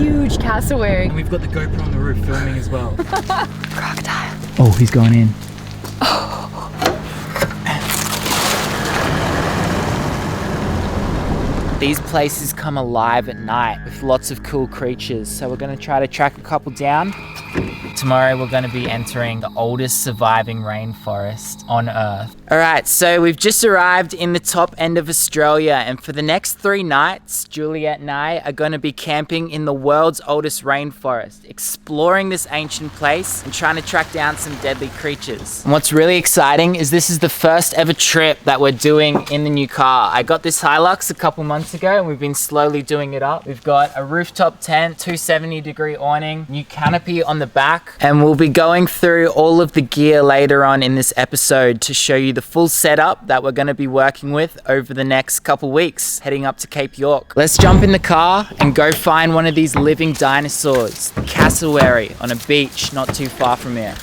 Huge cassowary. And we've got the GoPro on the roof filming as well. Crocodile. Oh, he's going in. These places come alive at night with lots of cool creatures, so we're going to try to track a couple down. Tomorrow we're going to be entering the oldest surviving rainforest on Earth. Alright, so we've just arrived in the top end of Australia, and for the next 3 nights, Juliet and I are going to be camping in the world's oldest rainforest, exploring this ancient place and trying to track down some deadly creatures. And what's really exciting is this is the first ever trip that we're doing in the new car. I got this Hilux a couple months ago and we've been slowly doing it up. We've got a rooftop tent, 270-degree awning, new canopy on the back, and we'll be going through all of the gear later on in this episode to show you the full setup that we're going to be working with over the next couple weeks heading up to Cape York. Let's jump in the car and go find one of these living dinosaurs, the cassowary, on a beach not too far from here.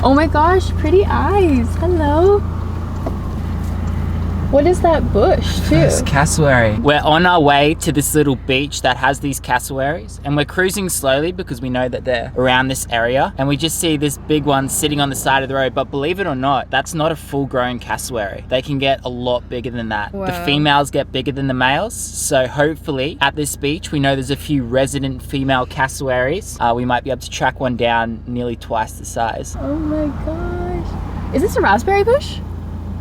Oh my gosh, pretty eyes. Hello. What is that bush too? It's cassowary. We're on our way to this little beach that has these cassowaries, and we're cruising slowly because we know that they're around this area, and we just see this big one sitting on the side of the road. But believe it or not, that's not a full-grown cassowary. They can get a lot bigger than that. Wow. The females get bigger than the males, so hopefully at this beach we know there's a few resident female cassowaries. We might be able to track one down nearly twice the size. Oh my gosh. Is this a raspberry bush?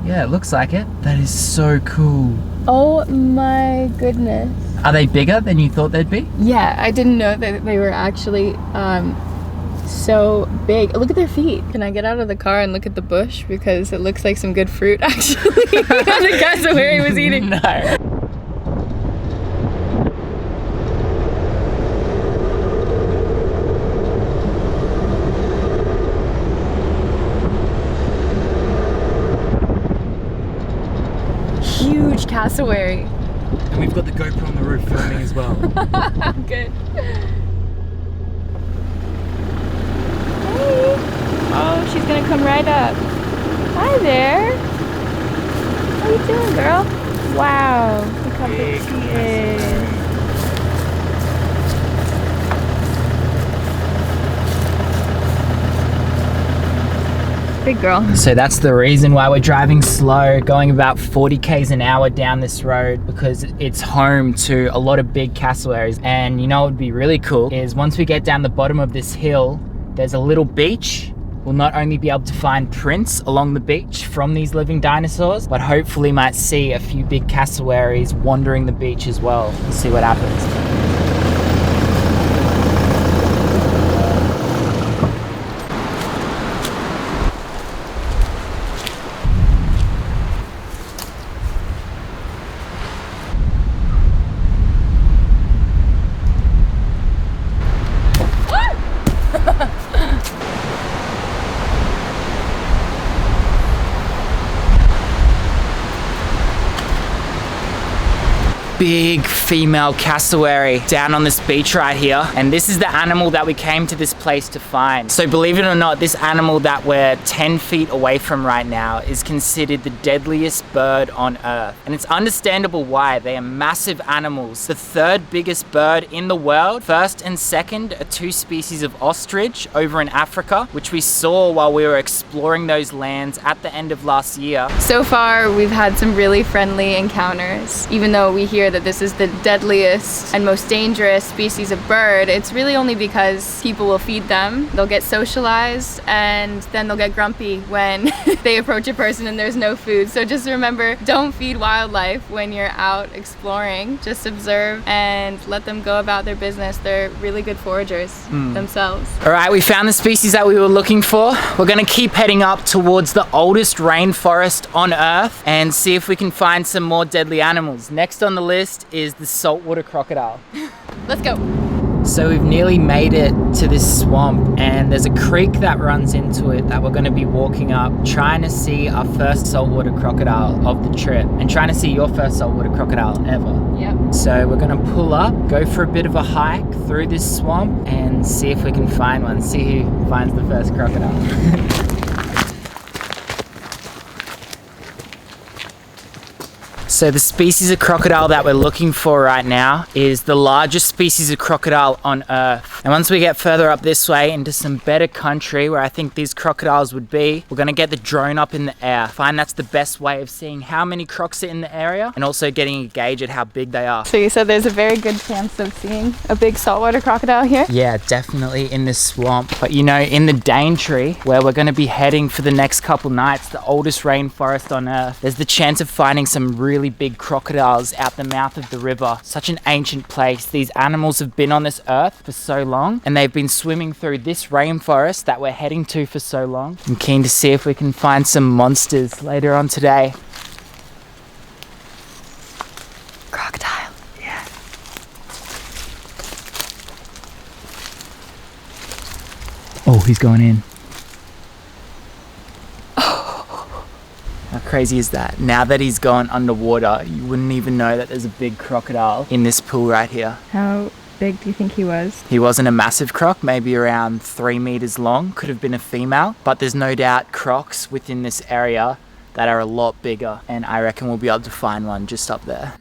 Yeah, it looks like it. That is so cool. Oh my goodness. Are they bigger than you thought they'd be? Yeah, I didn't know that they were actually so big. Look at their feet. Can I get out of the car and look at the bush? Because it looks like some good fruit actually. The cassowary was eating. No. Huge cassowary. And we've got the GoPro on the roof filming as well. Good. Hey. Oh, she's gonna come right up. Hi there. How you doing, girl? Wow. Look how big she is. Big girl. So that's the reason why we're driving slow, going about 40 k's an hour down this road, because it's home to a lot of big cassowaries. And you know what would be really cool is once we get down the bottom of this hill, there's a little beach. We'll not only be able to find prints along the beach from these living dinosaurs, but hopefully might see a few big cassowaries wandering the beach as well. We'll see what happens. Big female cassowary down on this beach right here, and this is the animal that we came to this place to find. So believe it or not, this animal that we're 10 feet away from right now is considered the deadliest bird on Earth, and it's understandable why. They are massive animals, the 3rd biggest bird in the world. First and second are 2 species of ostrich over in Africa, which we saw while we were exploring those lands at the end of last year. So far, we've had some really friendly encounters. Even though we hear that this is the deadliest and most dangerous species of bird, it's really only because people will feed them. They'll get socialized and then they'll get grumpy when they approach a person and there's no food. So just remember, don't feed wildlife when you're out exploring. Just observe and let them go about their business. They're really good foragers themselves. All right, we found the species that we were looking for. We're gonna keep heading up towards the oldest rainforest on Earth and see if we can find some more deadly animals. Next on the list is the saltwater crocodile. Let's go. So we've nearly made it to this swamp, and there's a creek that runs into it that we're going to be walking up, trying to see our first saltwater crocodile of the trip, and trying to see your first saltwater crocodile ever. Yep. So we're going to pull up, go for a bit of a hike through this swamp, and see if we can find one, see who finds the first crocodile. So the species of crocodile that we're looking for right now is the largest species of crocodile on Earth. And once we get further up this way into some better country where I think these crocodiles would be, we're gonna get the drone up in the air. I find that's the best way of seeing how many crocs are in the area and also getting a gauge at how big they are. So you said there's a very good chance of seeing a big saltwater crocodile here? Yeah, definitely in this swamp. But you know, in the Daintree, where we're gonna be heading for the next couple nights, the oldest rainforest on Earth, there's the chance of finding some really big crocodiles out the mouth of the river. Such an ancient place. These animals have been on this earth for so long, and they've been swimming through this rainforest that we're heading to for so long. I'm keen to see if we can find some monsters later on today. Crocodile. Yeah. Oh, he's going in. How crazy is that? Now that he's gone underwater, you wouldn't even know that there's a big crocodile in this pool right here. How big do you think he was? He wasn't a massive croc, maybe around 3 meters long, could have been a female, but there's no doubt crocs within this area that are a lot bigger, and I reckon we'll be able to find one just up there.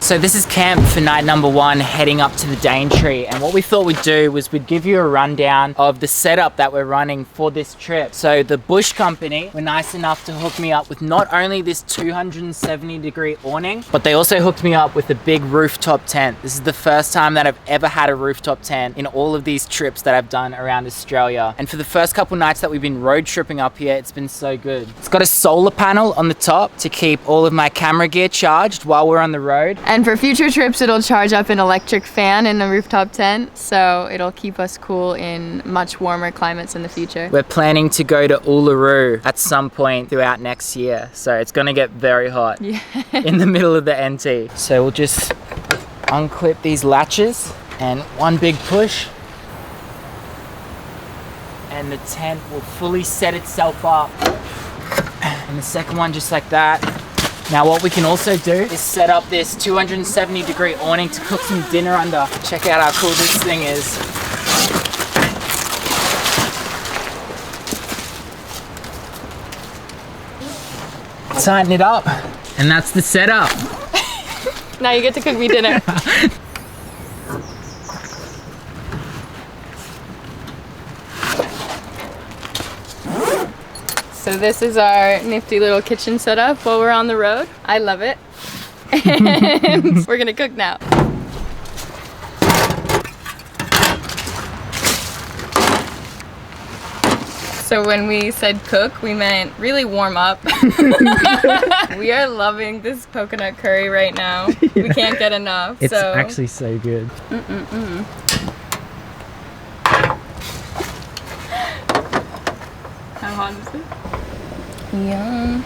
So this is camp for night number 1, heading up to the Daintree, and what we thought we'd do was we'd give you a rundown of the setup that we're running for this trip. So the Bush Company were nice enough to hook me up with not only this 270-degree awning, but they also hooked me up with a big rooftop tent. This is the first time that I've ever had a rooftop tent in all of these trips that I've done around Australia. And for the first couple nights that we've been road tripping up here, it's been so good. It's got a solar panel on the top to keep all of my camera gear charged while we're on the road. And for future trips, it'll charge up an electric fan in the rooftop tent, so it'll keep us cool in much warmer climates in the future. We're planning to go to Uluru at some point throughout next year, so it's gonna get very hot in the middle of the NT. So we'll just unclip these latches and one big push, and the tent will fully set itself up. And the second one just like that. Now what we can also do is set up this 270-degree awning to cook some dinner under. Check out how cool this thing is. Tighten it up, and that's the setup. Now you get to cook me dinner. So this is our nifty little kitchen setup while we're on the road. I love it. And we're gonna cook now. So when we said cook, we meant really warm up. We are loving this coconut curry right now. We can't get enough. It's actually so good. How hot is it? Yum.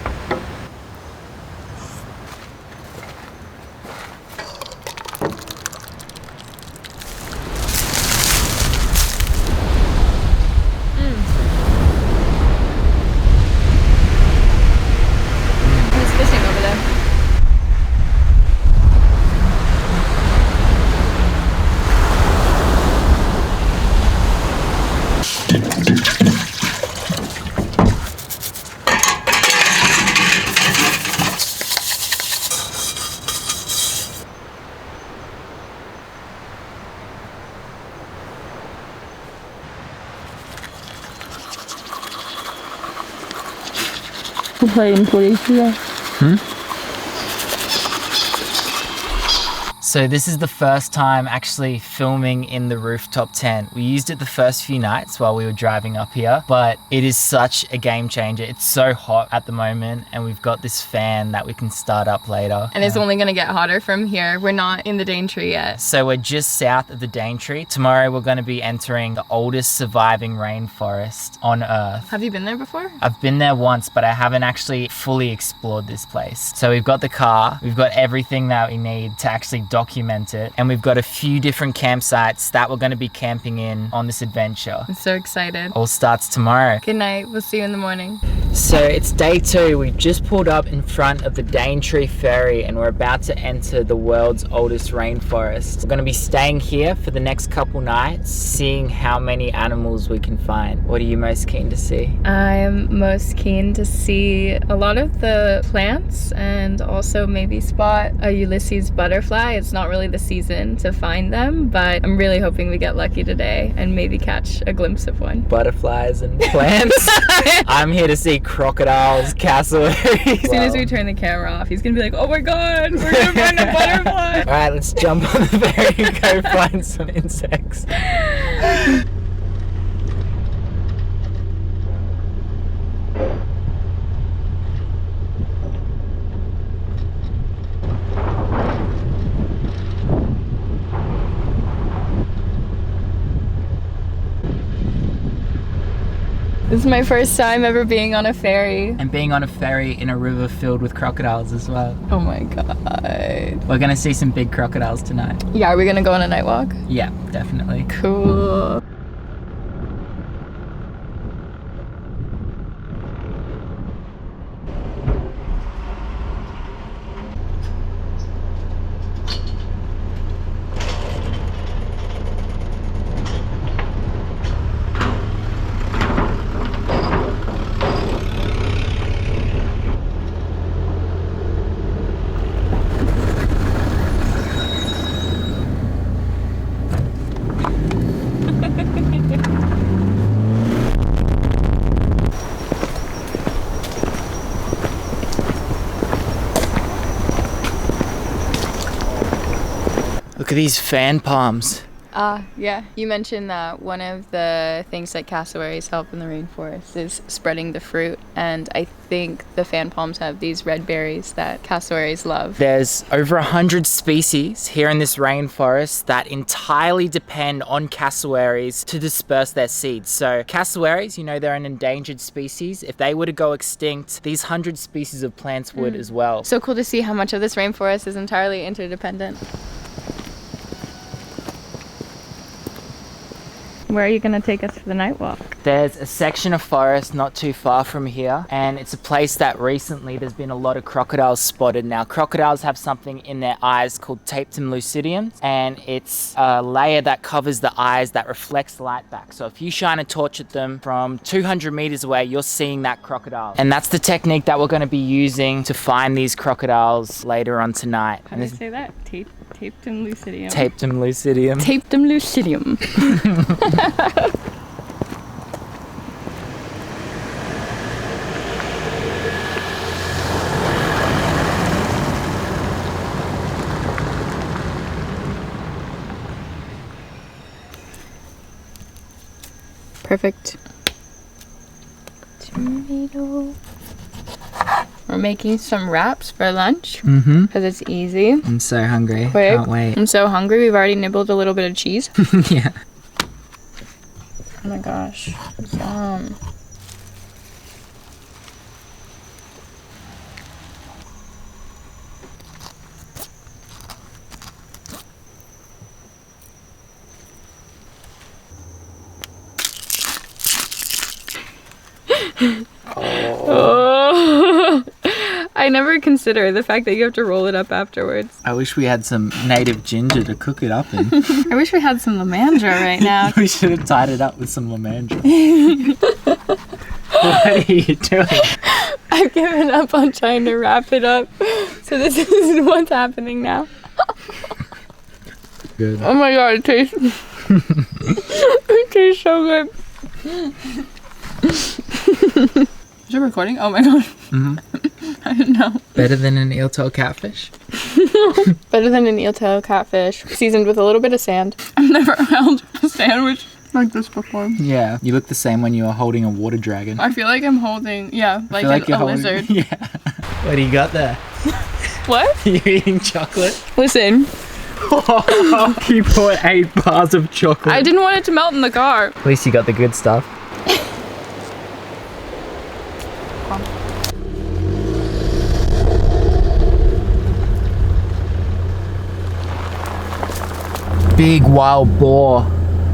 Who's fishing over there? So this is the first time actually filming in the rooftop tent. We used it the first few nights while we were driving up here, but it is such a game changer. It's so hot at the moment, and we've got this fan that we can start up later. And it's only gonna get hotter from here. We're not in the Daintree yet. So we're just south of the Daintree. Tomorrow we're going to be entering the oldest surviving rainforest on Earth. Have you been there before? I've been there once, but I haven't actually fully explored this place. So we've got the car, we've got everything that we need to actually document it, and we've got a few different campsites that we're going to be camping in on this adventure. I'm so excited. All starts tomorrow. Good night. We'll see you in the morning. So it's day 2. We've just pulled up in front of the Daintree ferry and we're about to enter the world's oldest rainforest. We're going to be staying here for the next couple nights, seeing how many animals we can find. What are you most keen to see? I'm most keen to see a lot of the plants and also maybe spot a Ulysses butterfly. It's not really the season to find them, but I'm really hoping we get lucky today and maybe catch a glimpse of one. Butterflies and plants. I'm here to see crocodiles, cassowaries. As soon as we turn the camera off, he's gonna be like, oh my god, we're gonna find a butterfly. All right, let's jump on the ferry and go find some insects. This is my first time ever being on a ferry. And being on a ferry in a river filled with crocodiles as well. Oh my god. We're gonna see some big crocodiles tonight. Yeah, are we gonna go on a night walk? Yeah, definitely. Cool. Look at these fan palms. Yeah. You mentioned that one of the things that cassowaries help in the rainforest is spreading the fruit, and I think the fan palms have these red berries that cassowaries love. There's over 100 species here in this rainforest that entirely depend on cassowaries to disperse their seeds. So cassowaries, you know, they're an endangered species. If they were to go extinct, these 100 species of plants would as well. So cool to see how much of this rainforest is entirely interdependent. Where are you gonna take us for the night walk? There's a section of forest not too far from here, and it's a place that recently there's been a lot of crocodiles spotted. Now, crocodiles have something in their eyes called tapetum lucidium, and it's a layer that covers the eyes that reflects light back. So if you shine a torch at them from 200 meters away, you're seeing that crocodile. And that's the technique that we're going to be using to find these crocodiles later on tonight. How do you say that? Tapetum lucidium. Tapetum lucidium. Tapetum lucidium. Perfect. Tomato. We're making some wraps for lunch because it's easy. I'm so hungry. Quick. Can't wait. I'm so hungry. We've already nibbled a little bit of cheese. Yeah. Oh my gosh. Yum. Oh. I never consider the fact that you have to roll it up afterwards. I wish we had some native ginger to cook it up in. I wish we had some lamandra right now. We should have tied it up with some lamandra. What are you doing? I've given up on trying to wrap it up. So this is what's happening now. Good. Oh my god, it tastes it tastes so good. Is it recording? Oh my god. Mm-hmm. I didn't know. Better than an eel tail catfish? Better than an eel-tail catfish, seasoned with a little bit of sand. I've never held a sandwich like this before. Yeah, you look the same when you are holding a water dragon. I feel like I'm holding, like a lizard. Yeah. What do you got there? What? You eating chocolate? Listen, You bought 8 bars of chocolate. I didn't want it to melt in the car. At least you got the good stuff. Big wild boar.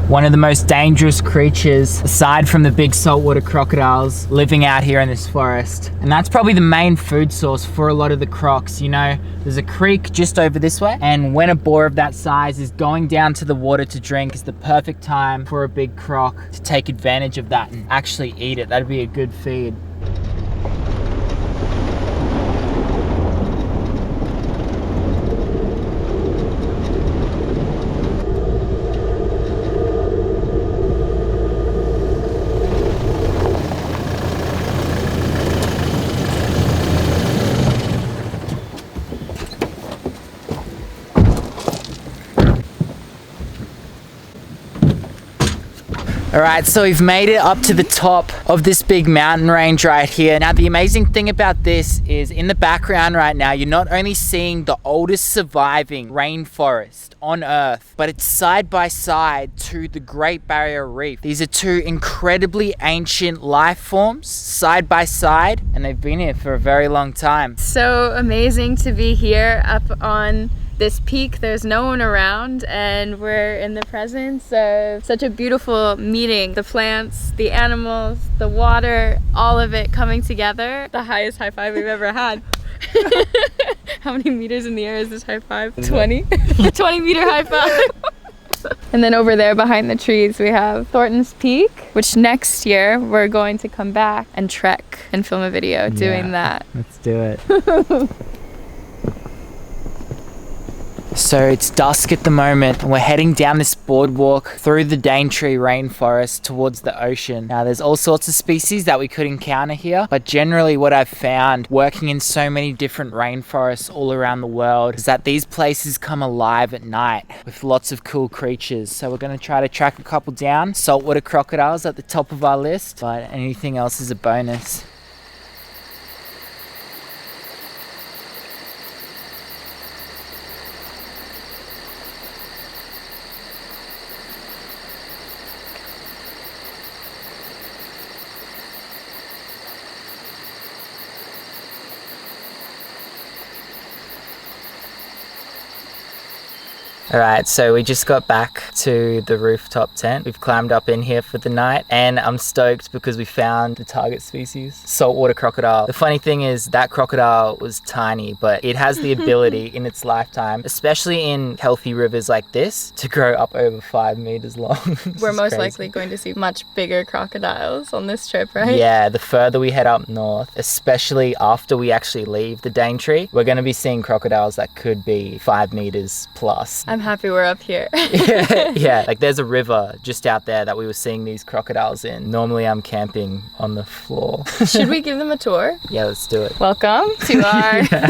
One of the most dangerous creatures, aside from the big saltwater crocodiles, living out here in this forest. And that's probably the main food source for a lot of the crocs. You know, there's a creek just over this way, and when a boar of that size is going down to the water to drink, is the perfect time for a big croc to take advantage of that and actually eat it. That'd be a good feed. Alright, so we've made it up to the top of this big mountain range right here. Now, the amazing thing about this is in the background right now, you're not only seeing the oldest surviving rainforest on Earth, but it's side by side to the Great Barrier Reef. These are two incredibly ancient life forms, side by side, and they've been here for a very long time. so amazing to be here up on this peak. There's no one around, and we're in the presence of such a beautiful meeting. The plants, the animals, the water, all of it coming together. The highest high five we've ever had. How many meters in the air is this high five? 20? 20 meter high five. And then over there behind the trees we have Thornton's Peak, which next year we're going to come back and trek and film a video doing that. Let's do it. So it's dusk at the moment, and we're heading down this boardwalk through the Daintree rainforest towards the ocean. Now, there's all sorts of species that we could encounter here, but generally what I've found working in so many different rainforests all around the world is that these places come alive at night with lots of cool creatures. So we're going to try to track a couple down. Saltwater crocodiles at the top of our list, but anything else is a bonus. Alright, so we just got back to the rooftop tent. We've climbed up in here for the night, and I'm stoked because we found the target species, saltwater crocodile. The funny thing is that crocodile was tiny, but it has the ability in its lifetime, especially in healthy rivers like this, to grow up over 5 meters long. We're most likely going to see much bigger crocodiles on this trip, right? Yeah, the further we head up north, especially after we actually leave the Daintree, we're going to be seeing crocodiles that could be 5 meters plus. I'm happy we're up here. Yeah, like there's a river just out there that we were seeing these crocodiles in. Normally I'm camping on the floor. Should we give them a tour? Yeah, let's do it. Welcome to our... Yeah,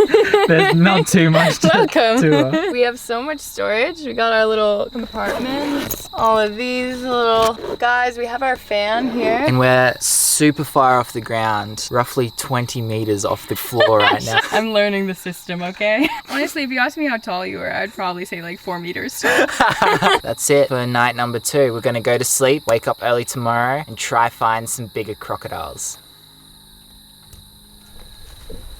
there's not too much to Welcome. tour. We have so much storage. We got our little compartments. All of these little guys. We have our fan here. And we're super far off the ground, roughly 20 meters off the floor right now. I'm learning the system, okay? Honestly, if you asked me how tall you were, I'd probably say like 4 meters tall. That's it for night number 2. We're gonna go to sleep, wake up early tomorrow, and try find some bigger crocodiles.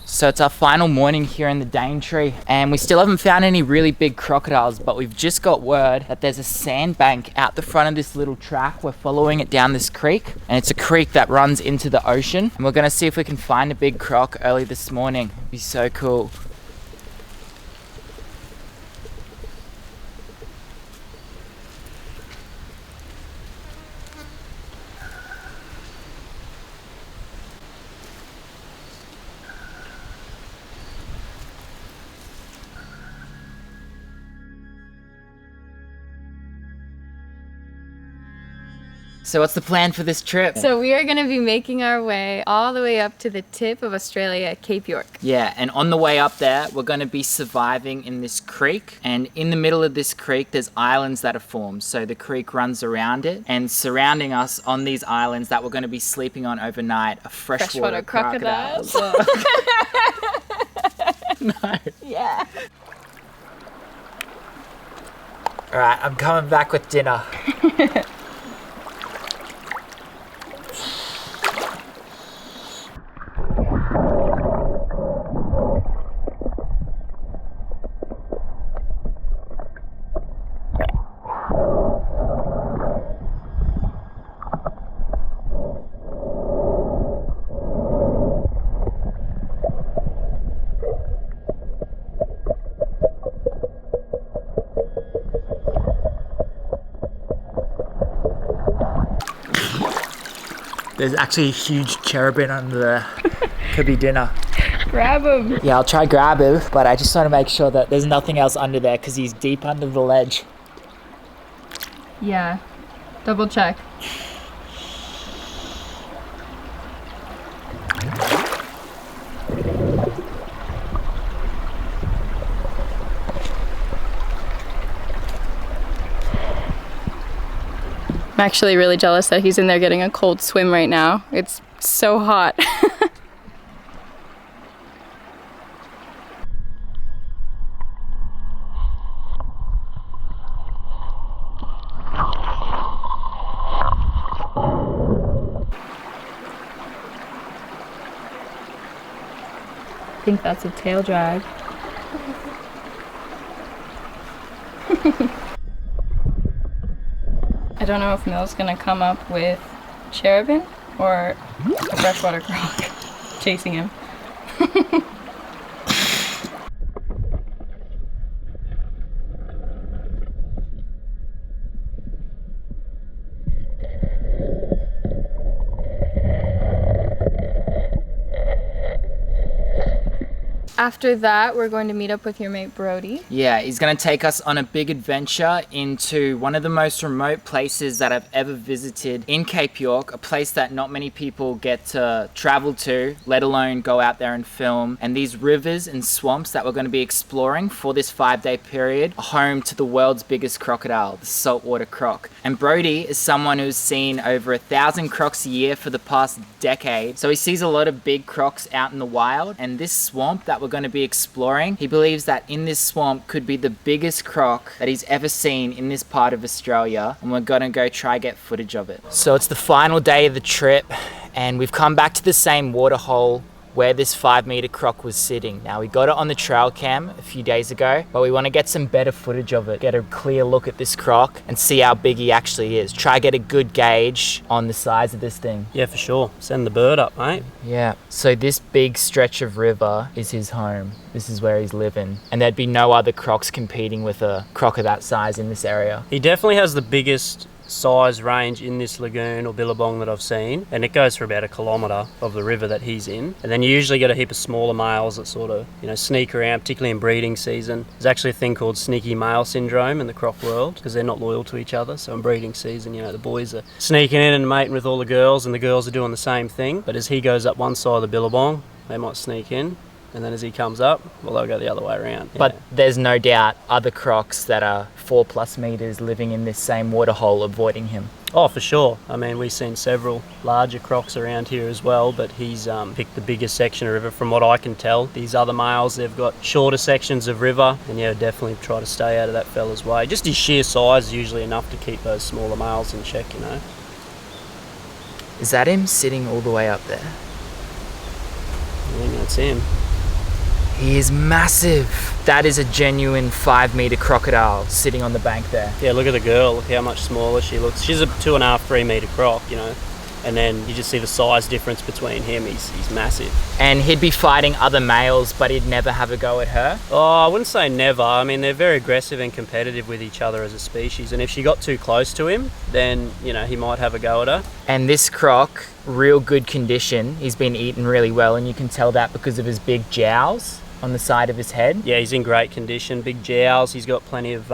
So it's our final morning here in the Daintree, and we still haven't found any really big crocodiles, but we've just got word that there's a sandbank out the front of this little track. We're following it down this creek, and it's a creek that runs into the ocean, and we're gonna see if we can find a big croc early this morning. It'd be so cool. So what's the plan for this trip? So we are gonna be making our way all the way up to the tip of Australia, Cape York. Yeah, and on the way up there, we're gonna be surviving in this creek. And in the middle of this creek, there's islands that are formed. So the creek runs around it, and surrounding us on these islands that we're gonna be sleeping on overnight are freshwater crocodiles. No. Yeah. All right, I'm coming back with dinner. There's actually a huge cherubim under there. Could be dinner. Grab him. Yeah, I'll try grab him, but I just want to make sure that there's nothing else under there because he's deep under the ledge. Yeah. Double check. I'm actually really jealous that he's in there getting a cold swim right now. It's so hot. I think that's a tail drag. I don't know if Mill's gonna come up with cherubim or a freshwater croc chasing him. After that, we're going to meet up with your mate Brody. Yeah, he's going to take us on a big adventure into one of the most remote places that I've ever visited in Cape York, a place that not many people get to travel to, let alone go out there and film. And these rivers and swamps that we're going to be exploring for this 5-day period are home to the world's biggest crocodile, the saltwater croc. And Brody is someone who's seen over 1,000 crocs a year for the past decade. So he sees a lot of big crocs out in the wild, and this swamp that we're going to be exploring, he believes that in this swamp could be the biggest croc that he's ever seen in this part of Australia, and we're gonna go try get footage of it. So it's the final day of the trip, and we've come back to the same water hole where this 5-meter croc was sitting. Now, we got it on the trail cam a few days ago, but we want to get some better footage of it, get a clear look at this croc and see how big he actually is. Try get a good gauge on the size of this thing. Yeah, for sure. Send the bird up, mate. Yeah, so this big stretch of river is his home. This is where he's living. And there'd be no other crocs competing with a croc of that size in this area. He definitely has the biggest size range in this lagoon or billabong that I've seen, and it goes for about 1 kilometre of the river that he's in. And then you usually get a heap of smaller males that sort of, sneak around, particularly in breeding season. There's actually a thing called sneaky male syndrome in the croc world because they're not loyal to each other. So in breeding season, the boys are sneaking in and mating with all the girls, and the girls are doing the same thing. But as he goes up one side of the billabong, they might sneak in. And then as he comes up, well, they'll go the other way around. But there's no doubt other crocs that are 4+ meters living in this same water hole avoiding him. Oh, for sure. I mean, we've seen several larger crocs around here as well, but he's picked the biggest section of river from what I can tell. These other males, they've got shorter sections of river, and definitely try to stay out of that fella's way. Just his sheer size is usually enough to keep those smaller males in check, Is that him sitting all the way up there? I think that's him. He is massive. That is a genuine 5-meter crocodile sitting on the bank there. Yeah, look at the girl. Look how much smaller she looks. She's a 2.5, 3-meter croc, And then you just see the size difference between him. He's massive. And he'd be fighting other males, but he'd never have a go at her? Oh, I wouldn't say never. I mean, they're very aggressive and competitive with each other as a species. And if she got too close to him, then, he might have a go at her. And this croc, real good condition. He's been eaten really well, and you can tell that because of his big jowls on the side of his head. Yeah, he's in great condition. Big jowls. He's got plenty of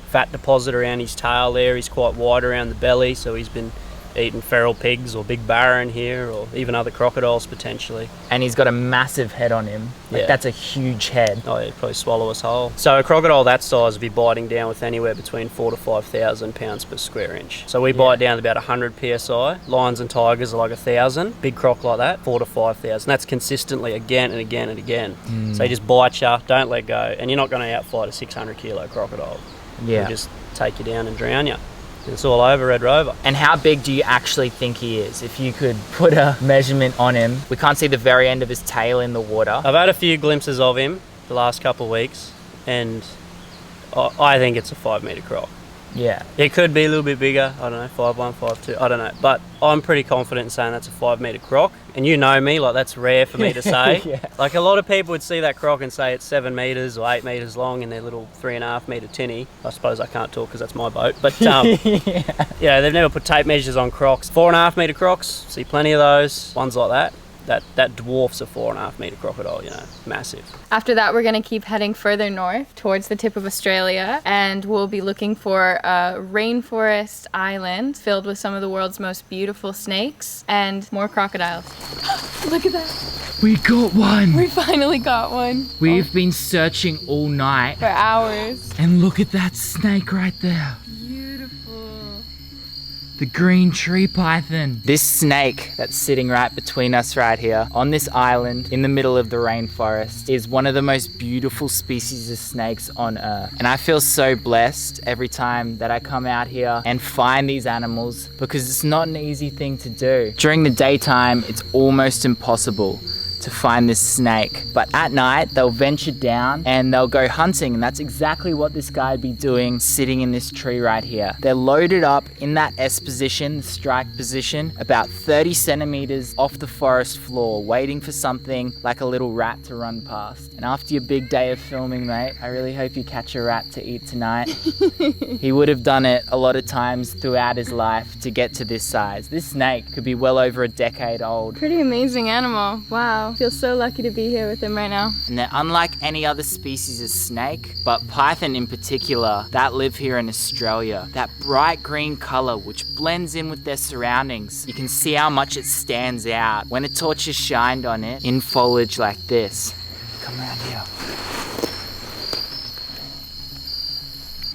fat deposit around his tail there. He's quite wide around the belly, so he's been eaten feral pigs or big barra in here, or even other crocodiles potentially. And he's got a massive head on him. Like, Yeah. that's a huge head. Oh, he'd probably swallow us whole. So a crocodile that size would be biting down with anywhere between 4,000 to 5,000 pounds per square inch. So we bite down to about 100 psi. Lions and tigers are like 1,000. Big croc like that, 4,000 to 5,000. That's consistently again and again and again. So he just bites you, don't let go, and you're not going to outfight a 600 kilo crocodile. Yeah. He'll just take you down and drown you. It's all over, Red Rover. And how big do you actually think he is? If you could put a measurement on him. We can't see the very end of his tail in the water. I've had a few glimpses of him the last couple of weeks, and I think it's a 5 metre croc. Yeah. It could be a little bit bigger, I don't know, 5'1", 5'2", I don't know. But I'm pretty confident in saying that's a 5 metre croc. And you know me, like that's rare for me to say. Yeah. Like a lot of people would see that croc and say it's 7 metres or 8 metres long in their little 3.5 metre tinny. I suppose I can't talk because that's my boat. But yeah, they've never put tape measures on crocs. 4.5 metre crocs, see plenty of those, ones like that. That dwarfs a 4.5 metre crocodile, you know, massive. After that, we're gonna keep heading further north towards the tip of Australia, and we'll be looking for a rainforest island filled with some of the world's most beautiful snakes and more crocodiles. Look at that. We got one. We finally got one. We've been searching all night. For hours. And look at that snake right there. Beautiful. The green tree python. This snake that's sitting right between us right here on this island in the middle of the rainforest is one of the most beautiful species of snakes on earth. And I feel so blessed every time that I come out here and find these animals, because it's not an easy thing to do. During the daytime, it's almost impossible to find this snake, but at night they'll venture down and they'll go hunting, and that's exactly what this guy would be doing sitting in this tree right here. They're loaded up in that S position, the strike position, about 30 centimeters off the forest floor, waiting for something like a little rat to run past. And after your big day of filming, mate, I really hope you catch a rat to eat tonight. He would have done it a lot of times throughout his life to get to this size. This snake could be well over a decade old. Pretty amazing animal. Wow. I feel so lucky to be here with him right now. And they're unlike any other species of snake, but python in particular, that live here in Australia. That bright green color which blends in with their surroundings. You can see how much it stands out when a torch is shined on it in foliage like this. Come around here.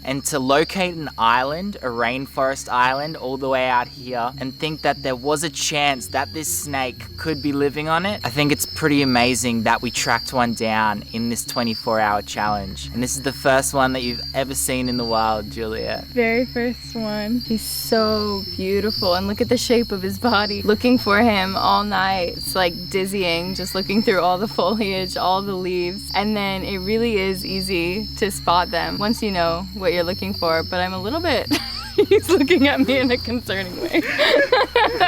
And to locate an island, a rainforest island, all the way out here, and think that there was a chance that this snake could be living on it, I think it's pretty amazing that we tracked one down in this 24-hour challenge. And this is the first one that you've ever seen in the wild, Juliet. Very first one. He's so beautiful, and look at the shape of his body. Looking for him all night, it's like dizzying, just looking through all the foliage, all the leaves. And then it really is easy to spot them once you know what you're looking for, but I'm a little bit he's looking at me in a concerning way.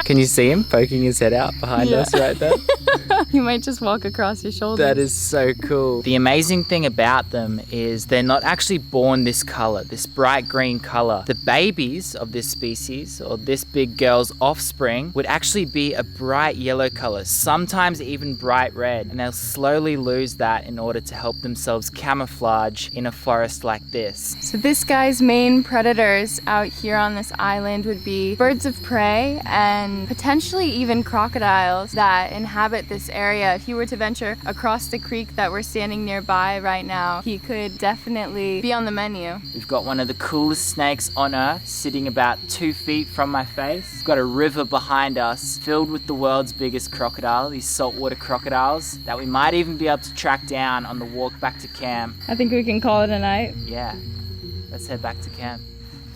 Can you see him poking his head out behind us right there? He might just walk across your shoulder. That is so cool. The amazing thing about them is they're not actually born this color, this bright green color. The babies of this species, or this big girl's offspring, would actually be a bright yellow color, sometimes even bright red, and they'll slowly lose that in order to help themselves camouflage in a forest like this. So this guy's main predators out here on this island would be birds of prey and potentially even crocodiles that inhabit this area. If he were to venture across the creek that we're standing nearby right now, he could definitely be on the menu. We've got one of the coolest snakes on earth sitting about 2 feet from my face. We've got a river behind us filled with the world's biggest crocodile, these saltwater crocodiles that we might even be able to track down on the walk back to camp. I think we can call it a night. Yeah, let's head back to camp.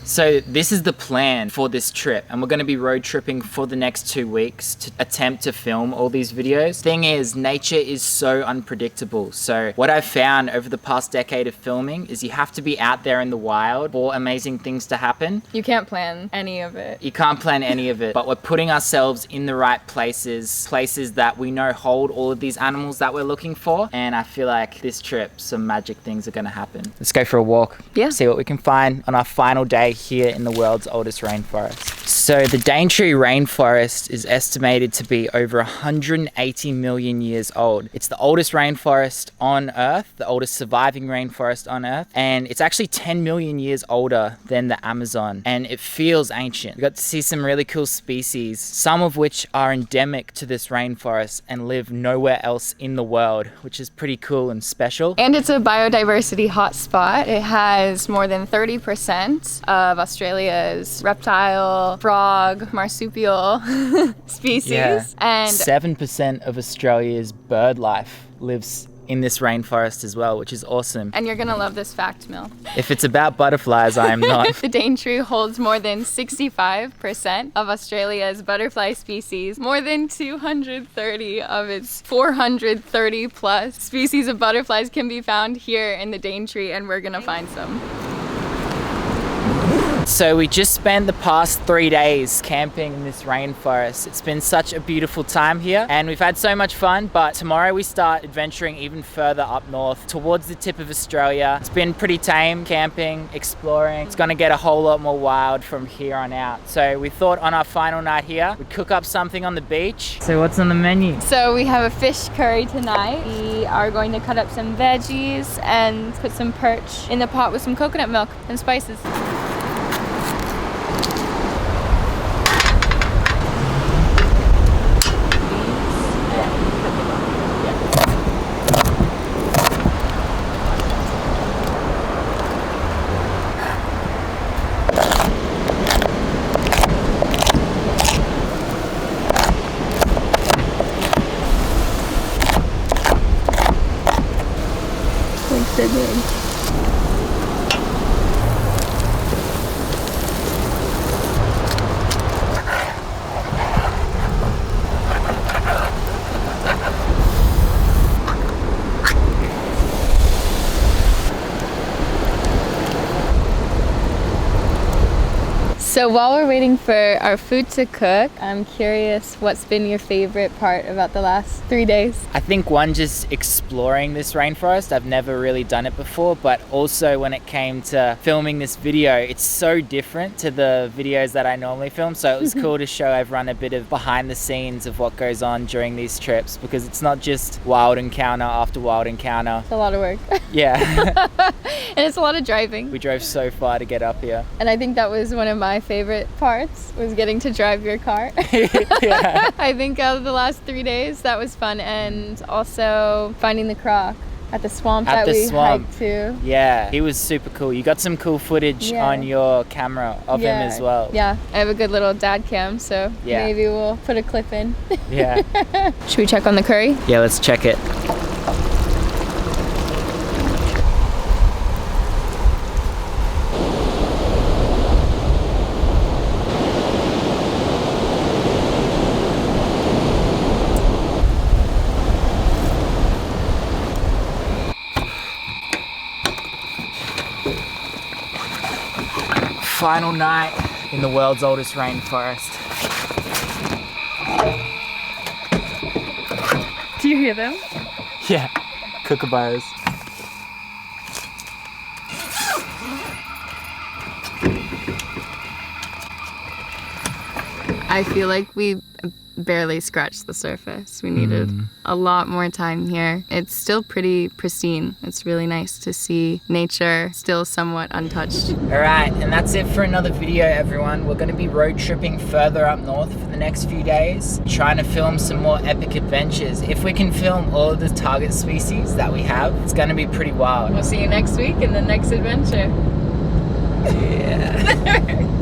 So this is the plan for this trip, and we're going to be road tripping for the next 2 weeks to attempt to film all these videos. Thing is, nature is so unpredictable. So what I've found over the past decade of filming is you have to be out there in the wild for amazing things to happen. You can't plan any of it. You can't plan any of it, but we're putting ourselves in the right places that we know hold all of these animals that we're looking for. And I feel like this trip, some magic things are going to happen. Let's go for a walk. Yeah. See what we can find on our final day here in the world's oldest rainforest. So the Daintree rainforest is estimated to be over 180 million years old. It's the oldest rainforest on Earth, the oldest surviving rainforest on Earth, and it's actually 10 million years older than the Amazon, and it feels ancient. We got to see some really cool species, some of which are endemic to this rainforest and live nowhere else in the world, which is pretty cool and special. And it's a biodiversity hotspot. It has more than 30% of Australia's reptile, frog, marsupial species. Yeah. And 7% of Australia's bird life lives in this rainforest as well, which is awesome. And you're gonna love this fact, Mill. If it's about butterflies, I am not. The Daintree holds more than 65% of Australia's butterfly species. More than 230 of its 430 plus species of butterflies can be found here in the Daintree, and we're gonna find some. So we just spent the past 3 days camping in this rainforest. It's been such a beautiful time here and we've had so much fun, but tomorrow we start adventuring even further up north towards the tip of Australia. It's been pretty tame camping, exploring. It's gonna get a whole lot more wild from here on out. So we thought on our final night here, we'd cook up something on the beach. So what's on the menu? So we have a fish curry tonight. We are going to cut up some veggies and put some perch in the pot with some coconut milk and spices. So good. So while we're waiting for our food to cook, I'm curious what's been your favorite part about the last 3 days? I think one, just exploring this rainforest. I've never really done it before, but also when it came to filming this video, it's so different to the videos that I normally film. So it was cool to show everyone a bit of behind the scenes of what goes on during these trips, because it's not just wild encounter after wild encounter. It's a lot of work. Yeah. And it's a lot of driving. We drove so far to get up here. And I think that was one of my favorite parts, was getting to drive your car. Yeah. I think out of the last 3 days, that was fun. And also finding the croc at the swamp At that the we swamp. hiked to. Yeah, he was super cool. You got some cool footage Yeah. on your camera of him as well. Yeah, I have a good little dad cam, so Yeah. maybe we'll put a clip in. Yeah. Should we check on the curry? Yeah, let's check it. Final night in the world's oldest rainforest. Do you hear them? Yeah, kookaburras. I feel like we barely scratched the surface. We needed a lot more time here. It's still pretty pristine. It's really nice to see nature still somewhat untouched. Alright, and that's it for another video, everyone. We're going to be road tripping further up north for the next few days, trying to film some more epic adventures. If we can film all of the target species that we have, it's going to be pretty wild. We'll see you next week in the next adventure. Yeah.